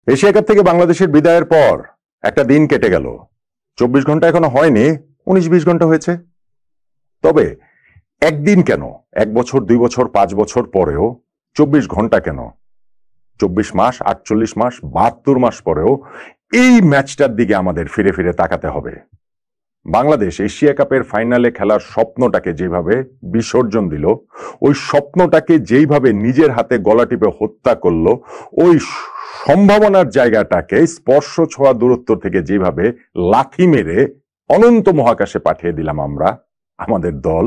Asia cup থেকে বাংলাদেশের বিদায়ের পর একটা দিন কেটে গেল, 24 ঘন্টা এখনো হয়নি, 19-20 ঘন্টা হয়েছে। তবে একদিন কেন, 1 বছর 2 বছর 5 বছর পরেও 24 ঘন্টা কেন, 24 মাস 48 মাস 72 মাস পরেও এই ম্যাচটার দিকে আমাদের ফিরে ফিরে তাকাতে হবে। বাংলাদেশ এশিয়া কাপের ফাইনালে খেলার স্বপ্নটাকে যেভাবে বিসর্জন দিল, ওই স্বপ্নটাকে যেইভাবে নিজের হাতে গলা টিপে হত্যা করলো, ওই সম্ভাবনার জায়গাটাকে স্পর্শ ছোঁয়া দূরত্ব থেকে যেভাবে লাথি মেরে অনন্ত মহাকাশে পাঠিয়ে দিলাম আমরা, আমাদের দল,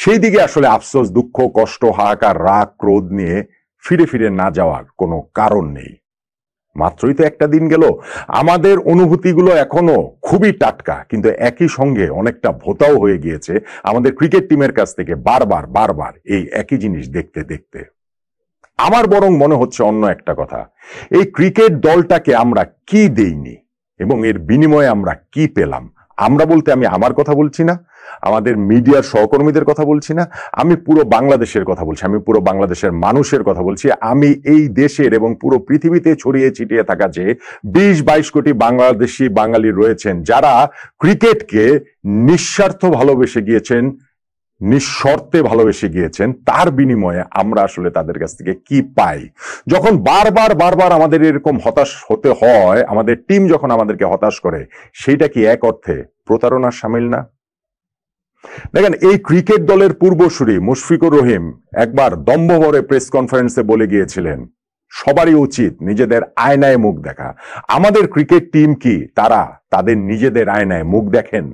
সেই দিকে আসলে আফসোস, দুঃখ, কষ্ট, হাহাকার, রাগ, ক্রোধ নিয়ে ফিরে ফিরে না যাওয়ার কোনো কারণ নেই। মাত্রই তো একটা দিন গেল, আমাদের অনুভূতিগুলো এখনো খুবই টাটকা, কিন্তু একই সঙ্গে অনেকটা ভোতাও হয়ে গিয়েছে আমাদের ক্রিকেট টিমের কাছ থেকে বারবার বারবার এই একই জিনিস দেখতে দেখতে। আমার বরং মনে হচ্ছে অন্য একটা কথা, এই ক্রিকেট দলটাকে আমরা কি দেইনি এবং এর বিনিময়ে আমরা কি পেলাম। আমরা বলতে আমি আমার কথা বলছি না, আমাদের মিডিয়ার সহকর্মীদের কথা বলছি না, আমি পুরো বাংলাদেশের কথা বলছি, আমি পুরো বাংলাদেশের মানুষের কথা বলছি। আমি এই দেশের এবং পুরো পৃথিবীতে ছড়িয়ে ছিটিয়ে থাকা যে 20-22 কোটি বাংলাদেশি বাঙালি রয়েছেন, যারা ক্রিকেটকে নিঃস্বার্থ ভালোবেসে গিয়েছেন, নিঃশর্তে ভালোবেসে গিয়েছেন, তার বিনিময়ে আমরা আসলে তাদের কাছ থেকে কি পাই। যখন বারবার বারবার আমাদের এরকম হতাশ হতে হয়, আমাদের টিম যখন আমাদেরকে হতাশ করে, সেইটা কি এক অর্থে প্রতারণার শামিল না? দেখেন, এই ক্রিকেট দলের পূর্বসূরি মুশফিকুর রহিম একবার দম্ভভরে প্রেস কনফারেন্সে বলে গিয়েছিলেন, সবারই উচিত নিজেদের আয়নায় মুখ দেখা। আমাদের ক্রিকেট টিম কি তারা তাদের নিজেদের আয়নায় মুখ দেখেন?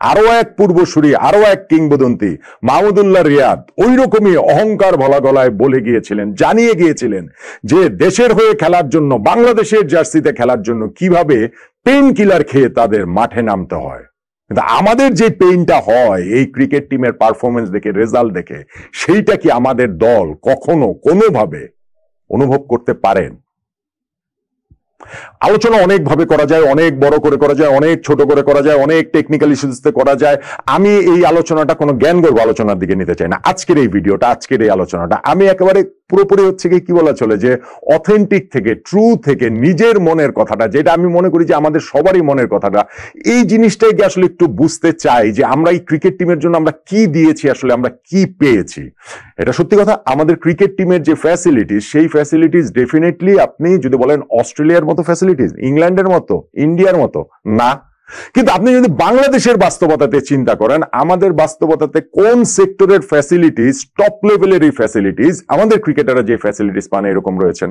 আরো এক পূর্বসূরি, আরো এক কিংবদন্তি মাহমুদুল্লাহ রিয়াদ ওই রকমই অহংকার ভরা গলায় বলে গিয়েছিলেন, জানিয়ে গিয়েছিলেন যে দেশের হয়ে খেলার জন্য, বাংলাদেশের জার্সিতে খেলার জন্য কিভাবে পেইন কিলার খেয়ে তাদের মাঠে নামতে হয়। কিন্তু আমাদের যে পেইনটা হয় এই ক্রিকেট টিমের পারফরমেন্স দেখে, রেজাল্ট দেখে, সেইটা কি আমাদের দল কখনো কোনোভাবে অনুভব করতে পারেন? আলোচনা অনেক ভাবে করা যায়, অনেক বড় করে করা যায়, অনেক ছোট করে করা যায়, অনেক টেকনিক্যাল ইস্যুতে করা যায়। আমি এই আলোচনাটা কোনো জ্ঞানগর্ভ আলোচনার দিকে নিতে চাই না। আজকের এই ভিডিওটা, আজকের এই আলোচনাটা আমি একেবারে পুরোপুরি হচ্ছে কি বলা চলে যে অথেন্টিক থেকে, ট্রু থেকে, নিজের মনের কথাটা, যেটা আমি মনে করি যে আমাদের সবারই মনের কথাটা, এই জিনিসটাকে আসলে একটু বুঝতে চাই যে আমরা এই ক্রিকেট টিমের জন্য আমরা কি দিয়েছি, আসলে আমরা কি পেয়েছি। এটা সত্যি কথা, আমাদের ক্রিকেট টিমের যে ফ্যাসিলিটিস, সেই ফ্যাসিলিটিস ডেফিনেটলি আপনি যদি বলেন অস্ট্রেলিয়ার মতো ফ্যাসিলিটিস, ইংল্যান্ডের মতো, ইন্ডিয়ার মতো না। কিন্তু আপনি যদি বাংলাদেশের বাস্তবতাতে চিন্তা করেন, আমাদের বাস্তবতাতে কোন সেক্টরের ফ্যাসিলিটিস, টপ লেভেলের এই ফ্যাসিলিটিস, আমাদের ক্রিকেটাররা যে ফ্যাসিলিটিস পান এরকম রয়েছেন।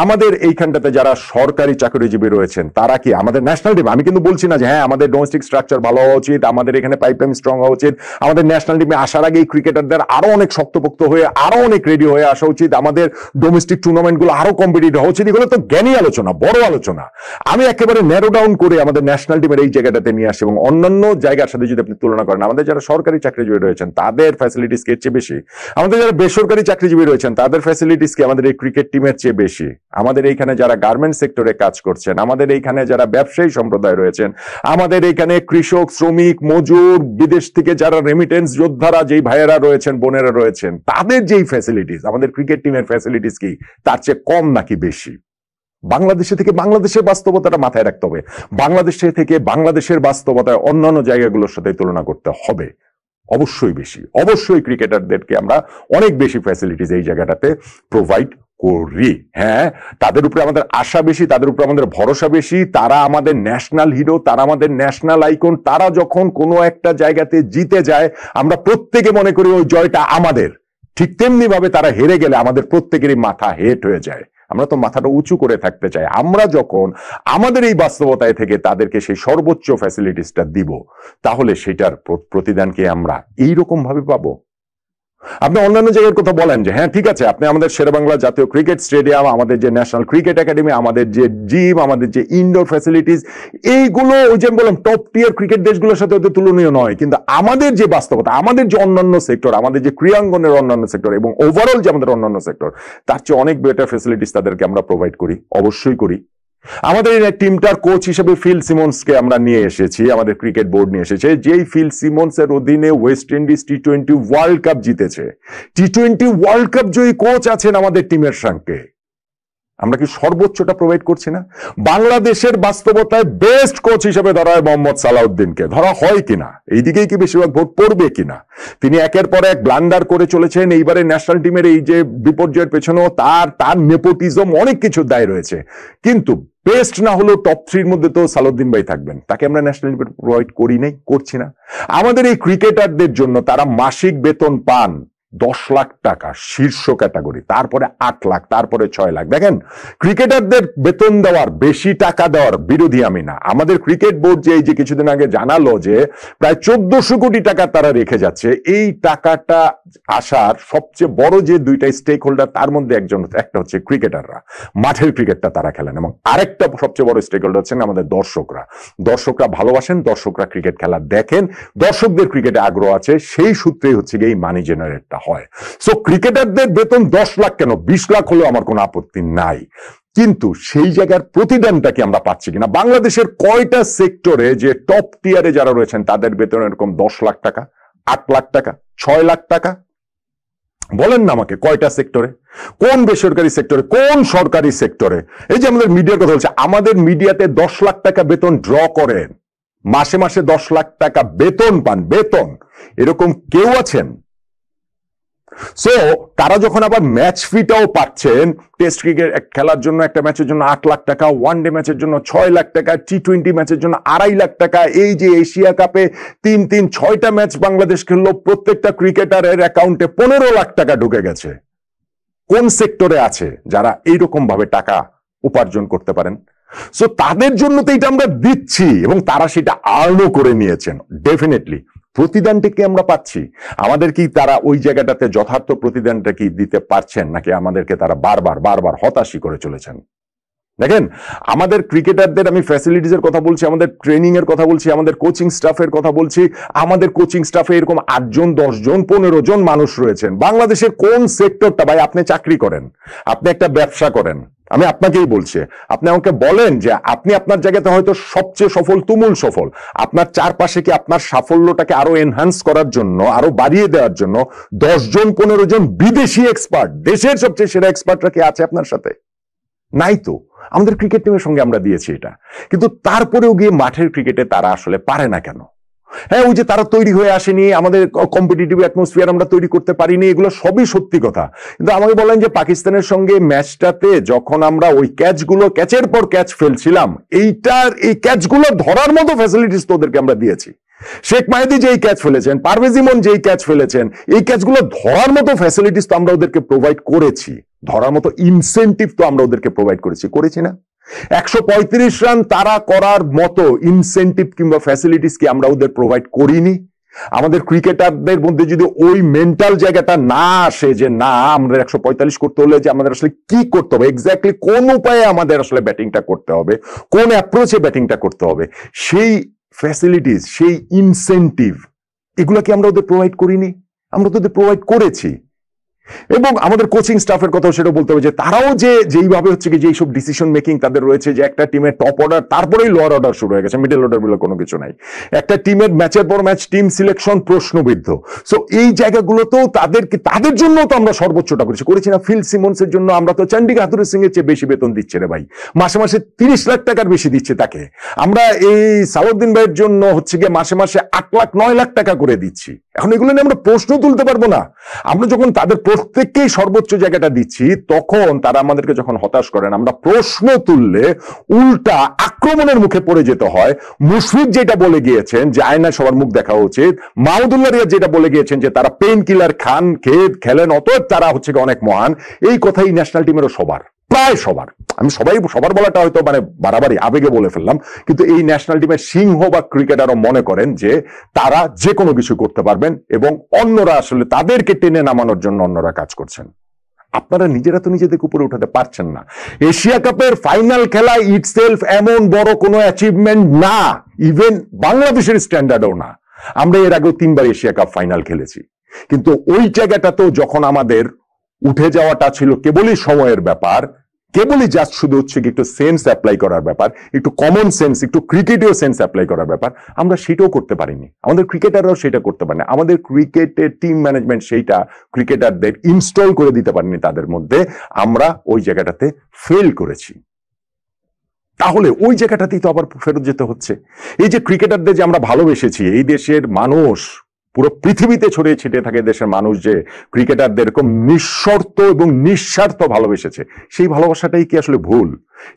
আমাদের এইখানটাতে যারা সরকারি চাকরিজীবী রয়েছেন, তারা কি আমাদের ন্যাশনাল টিম, আমি কিন্তু বলছি না যে হ্যাঁ আমাদের ডোমেস্টিক স্ট্রাকচার ভালো হওয়া উচিত, আমাদের এখানে পাইপলাইন স্ট্রং হওয়া উচিত, আমাদের ন্যাশনাল টিমে আসার আগে ক্রিকেটারদের আরো অনেক শক্তপোক্ত হয়ে আরো অনেক রেডি হয়ে আসা উচিত, আমাদের ডোমেস্টিক টুর্নামেন্টগুলো আরো কম্পিটিটিভ হওয়া উচিত। এগুলো তো জ্ঞানী আলোচনা, বড় আলোচনা। আমি একেবারে ন্যারো ডাউন করে আমাদের ন্যাশনাল টিমের এই জায়গাটাতে নিয়ে আসি এবং অন্যান্য জায়গার সাথে যদি আপনি তুলনা করেন, আমাদের যারা সরকারি চাকরিজীবী রয়েছেন তাদের ফ্যাসিলিটিস কে চেয়ে বেশি, আমাদের যারা বেসরকারি চাকরিজীবী রয়েছেন তাদের ফ্যাসিলিটিস কি আমাদের এই ক্রিকেট টিমের চেয়ে বেশি, আমাদের এইখানে যারা গার্মেন্ট সেক্টরে কাজ করছেন, আমাদের এইখানে যারা ব্যবসায়ী সম্প্রদায় রয়েছেন, আমাদের এইখানে কৃষক, শ্রমিক, মজুর, বিদেশ থেকে যারা রেমিটেন্স যোদ্ধারা, যেই ভাইয়েরা রয়েছেন, বোনেরা রয়েছেন, তাদের যেই ফ্যাসিলিটিস, আমাদের ক্রিকেট টিমের ফ্যাসিলিটিস কি তার চেয়ে কম নাকি বেশি? বাংলাদেশে থেকে বাংলাদেশের বাস্তবতাটা মাথায় রাখতে হবে, বাংলাদেশে থেকে বাংলাদেশের বাস্তবতায় অন্যান্য জায়গাগুলোর সাথে তুলনা করতে হবে। অবশ্যই বেশি, অবশ্যই ক্রিকেটারদেরকে আমরা অনেক বেশি ফ্যাসিলিটিস এই জায়গাটাতে প্রোভাইড করি। হ্যাঁ, তাদের উপরে আমাদের আশা বেশি, তাদের উপরে আমাদের ভরসা বেশি, তারা আমাদের ন্যাশনাল হিরো, তারা আমাদের ন্যাশনাল আইকন। তারা যখন কোনো একটা জায়গাতে জিতে যায়, আমরা প্রত্যেকে মনে করি ওই জয়টা আমাদের। ঠিক তেমনি ভাবে তারা হেরে গেলে আমাদের প্রত্যেকেরই মাথা হেট হয়ে যায়। আমরা তো মাথাটা উঁচু করে থাকতে চাই। আমরা যখন আমাদের এই বাস্তবতায় থেকে তাদেরকে সেই সর্বোচ্চ ফ্যাসিলিটিসটা দিব, তাহলে সেটার প্রতিদানকে আমরা এইরকম ভাবে পাবো। আপনি অন্যান্য জায়গার কথা বলেন যে হ্যাঁ ঠিক আছে, আপনি আমাদের শেরেবাংলা জাতীয় ক্রিকেট স্টেডিয়াম, আমাদের যে ন্যাশনাল ক্রিকেট একাডেমি, আমাদের যে জিম, আমাদের যে ইনডোর ফ্যাসিলিটিস, এইগুলো ওই যে বললাম টপ টিয়ার ক্রিকেট দেশগুলোর সাথে ওদের তুলনীয় নয়। কিন্তু আমাদের যে বাস্তবতা, আমাদের যে অন্যান্য সেক্টর, আমাদের যে ক্রীড়াঙ্গনের অন্যান্য সেক্টর এবং ওভারঅল যে আমাদের অন্যান্য সেক্টর, তার চেয়ে অনেক বেটার ফ্যাসিলিটিস তাদেরকে আমরা প্রোভাইড করি, অবশ্যই করি। আমাদের টিমটার কোচ হিসেবে ফিল সিমন্সকে আমরা নিয়ে এসেছি, আমাদের ক্রিকেট বোর্ড নিয়ে এসেছে, যেই ফিল সিমন্সের অধীনে ওয়েস্ট ইন্ডিজ টি-20 ওয়ার্ল্ড কাপ জিতেছে। টি-20 ওয়ার্ল্ড কাপ জয়ী কোচ আছেন আমাদের টিমের সঙ্গে। আমরা কি সর্বোচ্চটা প্রোভাইড করছি না? বাংলাদেশের বাস্তবতায় বেস্ট কোচ হিসেবে ধরা হয় মোহাম্মদ সালাউদ্দিনকে, ধরা হয় কিনা, এইদিকেই কি বেশিরভাগ ভোট পড়বে কিনা? তিনি একের পর এক ব্লান্ডার করে চলেছেন। এইবারে ন্যাশনাল টিমের এই যে বিপর্যয়ের পেছনেও তার নেপোটিজম অনেক কিছু দায় রয়েছে, কিন্তু বেস্ট না হলেও টপ 3 এর মধ্যে তো সালাউদ্দিন ভাই থাকবেন। তাকে আমরা ন্যাশনাল টিমে প্রোভাইড করি নাই, করছি না। আমাদের এই ক্রিকেটারদের জন্য তারা মাসিক বেতন পান 10 লাখ টাকা শীর্ষ ক্যাটাগরি, তারপরে 8 লাখ, তারপরে 6 লাখ। দেখেন, ক্রিকেটারদের বেতন দেওয়ার, বেশি টাকা দেওয়ার বিরোধী আমি না। আমাদের ক্রিকেট বোর্ড যে এই যে কিছুদিন আগে জানালো যে প্রায় 1400 কোটি টাকা তারা রেখে যাচ্ছে, এই টাকাটা আসার সবচেয়ে বড় যে দুইটা স্টেক হোল্ডার, তার মধ্যে একটা হচ্ছে ক্রিকেটাররা, মাঠের ক্রিকেটটা তারা খেলেন, এবং আরেকটা সবচেয়ে বড় স্টেক হোল্ডার হচ্ছেন আমাদের দর্শকরা। দর্শকরা ভালোবাসেন, দর্শকরা ক্রিকেট খেলা দেখেন, দর্শকদের ক্রিকেটে আগ্রহ আছে, সেই সূত্রেই হচ্ছে এই মানি জেনারেটটা হয়। সো ক্রিকেটারদের বেতন 10 লাখ কেন, 20 লাখ হলেও আমার কোনো আপত্তি নাই, কিন্তু সেই জায়গার প্রতিদানটা কি আমরা পাচ্ছি কিনা? বাংলাদেশের কয়টা সেক্টরে যে টপ টিয়ারে যারা রয়েছেন তাদের বেতন এরকম 10 লাখ টাকা, 8 লাখ টাকা, 6 লাখ টাকা? বলেন না আমাকে, কয়টা সেক্টরে? কোন বেসরকারি সেক্টরে, কোন সরকারি সেক্টরে? এই যে আমাদের মিডিয়ার কথা বলছে, আমাদের মিডিয়াতে 10 লাখ টাকা বেতন ড্র করেন, মাসে মাসে 10 লাখ টাকা বেতন পান, বেতন, এরকম কেউ আছেন? সো তারা যখন আবার ম্যাচ ফিটাও পাচ্ছেন, টেস্ট ক্রিকেট খেলার জন্য একটা ম্যাচের জন্য 8 লাখ টাকা, ওয়ানডে ম্যাচের জন্য 6 লাখ টাকা, টি-20 ম্যাচের জন্য 2.5 লাখ টাকা, এই যে এশিয়া কাপে 6টা ম্যাচ বাংলাদেশ খেললো, প্রত্যেকটা ক্রিকেটারের অ্যাকাউন্টে 15 লাখ টাকা ঢুকে গেছে। কোন সেক্টরে আছে যারা এইরকম ভাবে টাকা উপার্জন করতে পারেন? সো তাদের জন্য তো এটা আমরা দিচ্ছি, এবং তারা সেটা আর্নও করে নিয়েছেন। ডেফিনেটলি প্রতিদানটা কি আমরা পাচ্ছি? আমাদের কি তারা ওই জায়গাটাতে যথার্থ প্রতিদানটা কি দিতে পারছেন, নাকি আমাদেরকে তারা বারবার হতাশই করে চলেছেন? দেখেন, আমাদের ক্রিকেটারদের, আমি ফ্যাসিলিটিসের কথা বলছি, আমাদের ট্রেনিং এর কথা বলছি, আমাদের কোচিং স্টাফের কথা বলছি। আমাদের কোচিং স্টাফে এরকম 8 জন, 10 জন, 15 জন মানুষ রয়েছেন। বাংলাদেশের কোন সেক্টরটা, ভাই, আপনি চাকরি করেন, আপনি একটা ব্যবসা করেন, আমি আপনাকেই বলছি, আপনি আমাকে বলেন যে আপনি আপনার জায়গাতে হয়তো সবচেয়ে সফল, তুমুল সফল, আপনার চারপাশে কি আপনার সাফল্যটাকে আরো এনহান্স করার জন্য, আরো বাড়িয়ে দেওয়ার জন্য 10 জন, 15 জন বিদেশি এক্সপার্ট, দেশের সবচেয়ে সেরা এক্সপার্টরা কি আছে আপনার সাথে? নাই তো। আমাদের ক্রিকেট টিমের সঙ্গে আমরা দিয়েছি এটা, কিন্তু তারপরেও গিয়ে মাঠের ক্রিকেটে তারা আসলে পারে না কেন? হ্যাঁ, ওই যে তারা তৈরি হয়ে আসেনি, আমাদের কম্পিটিটিভ অ্যাটমসফিয়ার আমরা তৈরি করতে পারিনি, এগুলো সবই সত্যি কথা। কিন্তু আমাকে বলেন যে পাকিস্তানের সঙ্গে ম্যাচটাতে যখন আমরা ওই ক্যাচের পর ক্যাচ ফেলছিলাম, এই ক্যাচগুলো ধরার মতো ফ্যাসিলিটিস তো ওদেরকে আমরা দিয়েছি। শেখ মাহিদি যেই ক্যাচ ফেলেছেন, পারভেজ ইমন যেই ক্যাচ ফেলেছেন, এই ক্যাচগুলো ধরার মতো ফ্যাসিলিটিস তো আমরা ওদেরকে প্রোভাইড করেছি, ধরার মতো ইনসেন্টিভ তো আমরা ওদেরকে প্রোভাইড করেছি না? 135 রান তারা করার মতো ইনসেন্টিভ কিংবা ফ্যাসিলিটিস কি আমরা ওদের প্রোভাইড করিনি? আমাদের ক্রিকেটারদের মধ্যে যদি ওই মেন্টাল জায়গাটা না আসে যে না, আমরা 145 করতে হলে যে আমাদের আসলে কি করতে হবে, এক্স্যাক্টলি কোন উপায়ে আমাদের আসলে ব্যাটিংটা করতে হবে, কোন অ্যাপ্রোচে ব্যাটিংটা করতে হবে, সেই ফ্যাসিলিটিস, সেই ইনসেন্টিভ, এগুলো কি আমরা ওদের প্রোভাইড করিনি? আমরা তো ওদের প্রোভাইড করেছি। এবং আমাদের কোচিং স্টাফের কথাও সেটা বলতে হবে যে তারাও যেইভাবে হচ্ছে কি যে এইসব ডিসিশন মেকিং তাদের রয়েছে, যে একটা টিমের টপ অর্ডার, তারপরেই লোয়ার অর্ডার শুরু হয়ে গেছে, মিডল অর্ডার বলে কোনো কিছু নাই। একটা টিমের ম্যাচের পর ম্যাচ টিম সিলেকশন প্রশ্নবিদ্ধ। সো এই জায়গাগুলোতেও তাদের জন্য তো আমরা সর্বোচ্চটা করেছি না? ফিল সিমন্সের জন্য আমরা তো চন্ডিকা হাথুরু সিং এর চেয়ে বেশি বেতন দিচ্ছে রে ভাই, মাসে মাসে 30 লাখ টাকার বেশি দিচ্ছে তাকে। আমরা এই সালাউদ্দিন ভাইয়ের জন্য হচ্ছে গিয়ে মাসে মাসে 8 লাখ 9 লাখ টাকা করে দিচ্ছি। এখন এগুলো নিয়ে আমরা প্রশ্ন তুলতে পারবো না? আমরা যখন তাদের প্রত্যেককেই সর্বোচ্চ জায়গাটা দিচ্ছি, তখন তারা আমাদেরকে যখন হতাশ করেন, আমরা প্রশ্ন তুললে উল্টা আক্রমণের মুখে পড়ে যেতে হয়। মুশফিক যেটা বলে গিয়েছেন যে আয়নায় সবার মুখ দেখা উচিত, মাহমুদুল্লাহ রিয়াদ যেটা বলে গিয়েছেন যে তারা পেইন কিলার খান, খেলেন, অতএব তারা হচ্ছে অনেক মহান, এই কথাই ন্যাশনাল টিমেরও সবার, প্রায় সবার, আমি সবার বলাটা হয়তো মানে বাড়াবাড়ি আবেগে বলে ফেললাম, কিন্তু এই ন্যাশনাল টিমের সিংহ বা ক্রিকেটারও মনে করেন যে তারা যে কোনো কিছু করতে পারবেন, এবং অন্যরা আসলে তাদেরকে টেনে নামানোর জন্য অন্যরা কাজ করছেন। আপনারা নিজেরা তো নিজেদের উপরে উঠাতে পারছেন না। এশিয়া কাপের ফাইনাল খেলা ইটসেলফ এমন বড় কোনো অ্যাচিভমেন্ট না, ইভেন বাংলাদেশের স্ট্যান্ডার্ডও না। আমরা এর আগেও 3 বার এশিয়া কাপ ফাইনাল খেলেছি, কিন্তু ওই জায়গাটাতেও যখন আমাদের উঠে যাওয়াটা ছিল কেবলই সময়ের ব্যাপার, কেবলই জাস্ট শুধু হচ্ছে কি একটু সেন্স অ্যাপ্লাই করার ব্যাপার, একটু কমন সেন্স, একটু ক্রিকেটীয় সেন্স অ্যাপ্লাই করার ব্যাপার, আমরা সেটাও করতে পারিনি। আমাদের ক্রিকেটাররাও সেটা করতে পারেনি। আমাদের ক্রিকেটের টিম ম্যানেজমেন্ট সেইটা ক্রিকেটারদের ইনস্টল করে দিতে পারেনি তাদের মধ্যে। আমরা ওই জায়গাটাতে ফেল করেছি। তাহলে ওই জায়গাটাতেই তো আবার ফেরত যেতে হচ্ছে। এই যে ক্রিকেটারদের যে আমরা ভালোবেসেছি, এই দেশের মানুষ, পুরো পৃথিবীতে ছড়িয়ে ছিটিয়ে থাকে দেশের মানুষ যে ক্রিকেটারদের এরকম নিঃশর্ত এবং নিঃস্বার্থ ভালোবেসেছে, সেই ভালোবাসাটাই কি আসলে ভুল?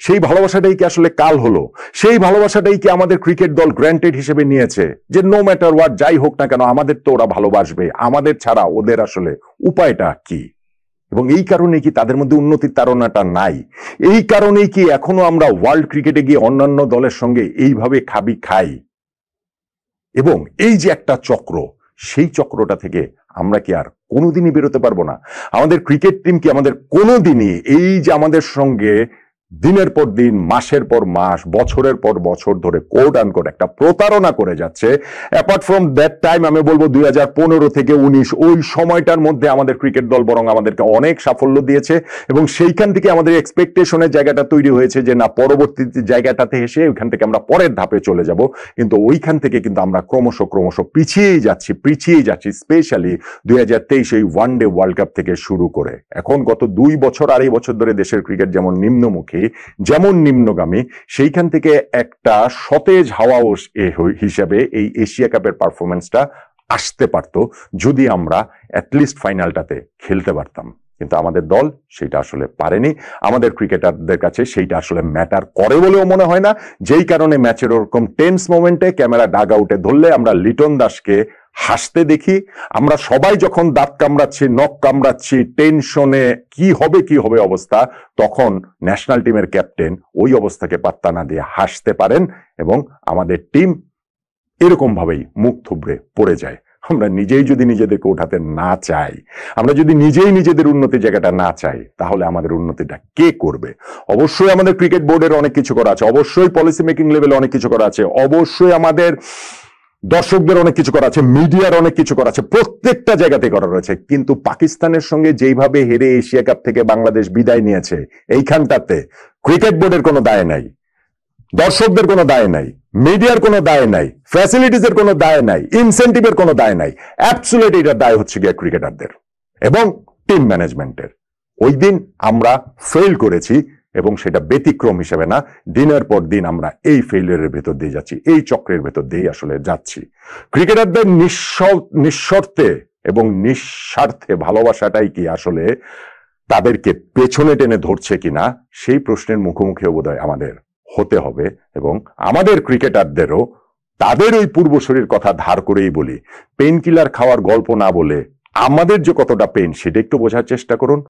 সেই ভালোবাসাটাই কি আসলে কাল হলো? সেই ভালোবাসাটাই কি আমাদের ক্রিকেট দল গ্র্যান্টেড হিসেবে নিয়েছে যে নো ম্যাটার হোয়াট, যাই হোক না কেন আমাদের তো ওরা ভালোবাসবে, আমাদের ছাড়া ওদের আসলে উপায়টা কি? এবং এই কারণে কি তাদের মধ্যে উন্নতির তাড়নাটা নাই? এই কারণেই কি এখনো আমরা ওয়ার্ল্ড ক্রিকেটে গিয়ে অন্যান্য দলের সঙ্গে এইভাবে খাবি খাই? এবং এই যে একটা চক্র, সেই চক্রটা থেকে আমরা কি আর কোনোদিনই বেরোতে পারবো না? আমাদের ক্রিকেট টিম কি আমাদের কোনোদিনই এই যে আমাদের সঙ্গে দিনের পর দিন, মাসের পর মাস, বছরের পর বছর ধরে কোট আনকোট একটা প্রতারণা করে যাচ্ছে, অ্যাপার্ট ফ্রম দ্যাট টাইম আমি বলবো 2015 থেকে 19 ওই সময়টার মধ্যে আমাদের ক্রিকেট দল বরং আমাদেরকে অনেক সাফল্য দিয়েছে এবং সেইখান থেকে আমাদের এক্সপেকটেশনের জায়গাটা তৈরি হয়েছে যে না, পরবর্তী জায়গাটাতে এসে ওইখান থেকে আমরা পরের ধাপে চলে যাব। কিন্তু ওইখান থেকে কিন্তু আমরা ক্রমশ পিছিয়েই যাচ্ছি, স্পেশালি 2023 এই ওয়ানডে ওয়ার্ল্ড কাপ থেকে শুরু করে এখন গত 2 বছর, 2.5 বছর ধরে দেশের ক্রিকেট যেমন নিম্নমুখী, যেমন নিম্নগামী, সেইখান থেকে একটা সতেজ হাওয়া হিসেবে এই এশিয়া কাপের পারফরমেন্সটা আসতে পারত যদি আমরা অ্যাটলিস্ট ফাইনালটাতে খেলতে পারতাম। কিন্তু আমাদের দল সেটা আসলে পারেনি। আমাদের ক্রিকেটারদের কাছে সেইটা আসলে ম্যাটার করে বলেও মনে হয় না, যেই কারণে ম্যাচের ওরকম টেন্স মোমেন্টে ক্যামেরা ডাগ আউটে ধরলে আমরা লিটন দাসকে হাসতে দেখি। আমরা সবাই যখন দাঁত কামড়াচ্ছি, নখ কামড়াচ্ছি, টেনশনে কি হবে অবস্থা, তখন ন্যাশনাল টিমের ক্যাপ্টেন ওই অবস্থাকে পাত্তা না দিয়ে হাসতে পারেন এবং আমাদের টিম এরকম ভাবেই মুখ থুবড়ে পড়ে যায়। আমরা নিজেই যদি নিজেদেরকে উঠাতে না চাই, আমরা যদি নিজেই নিজেদের উন্নতির জায়গাটা না চাই, তাহলে আমাদের উন্নতিটা কে করবে? অবশ্যই আমাদের ক্রিকেট বোর্ডের অনেক কিছু করা আছে, অবশ্যই পলিসি মেকিং লেভেলে অনেক কিছু করা আছে, অবশ্যই আমাদের দর্শকদের অনেক কিছু করা আছে, মিডিয়ার অনেক কিছু করা আছে, প্রত্যেকটা জায়গাতে করা রয়েছে। কিন্তু পাকিস্তানের সঙ্গে যেইভাবে হেরে এশিয়া কাপ থেকে বাংলাদেশ বিদায় নিয়েছে, এইখানটাতে ক্রিকেট বোর্ডের কোনো দায় নাই, দর্শকদের কোনো দায় নাই, মিডিয়ার কোনো দায় নাই, ফ্যাসিলিটিসের কোনো দায় নাই, ইনসেন্টিভের কোনো দায় নাই। অ্যাবসলিউটলি এটার দায় হচ্ছে গিয়ে ক্রিকেটারদের এবং টিম ম্যানেজমেন্টের। ওই দিন আমরা ফেল করেছি এবং সেটা ব্যতিক্রম হিসেবে না, দিনের পর দিন আমরা এই ফেইলিয়ারের ভেতর দিয়ে যাচ্ছি, এই চক্রের ভেতর দিয়ে আসলে যাচ্ছি। ক্রিকেটারদের নিঃশর্তে এবং নিঃস্বার্থে ভালোবাসাটাই কি আসলে তাদেরকে পেছনে টেনে ধরছে কিনা, সেই প্রশ্নের মুখোমুখি বোধহয় আমাদের হতে হবে। এবং আমাদের ক্রিকেটারদেরও তাদের ওই পূর্বসূরির কথা ধার করেই বলি, পেইন কিলার খাওয়ার গল্প না বলে আমাদের যে কতটা পেইন সেটা একটু বোঝার চেষ্টা করুন।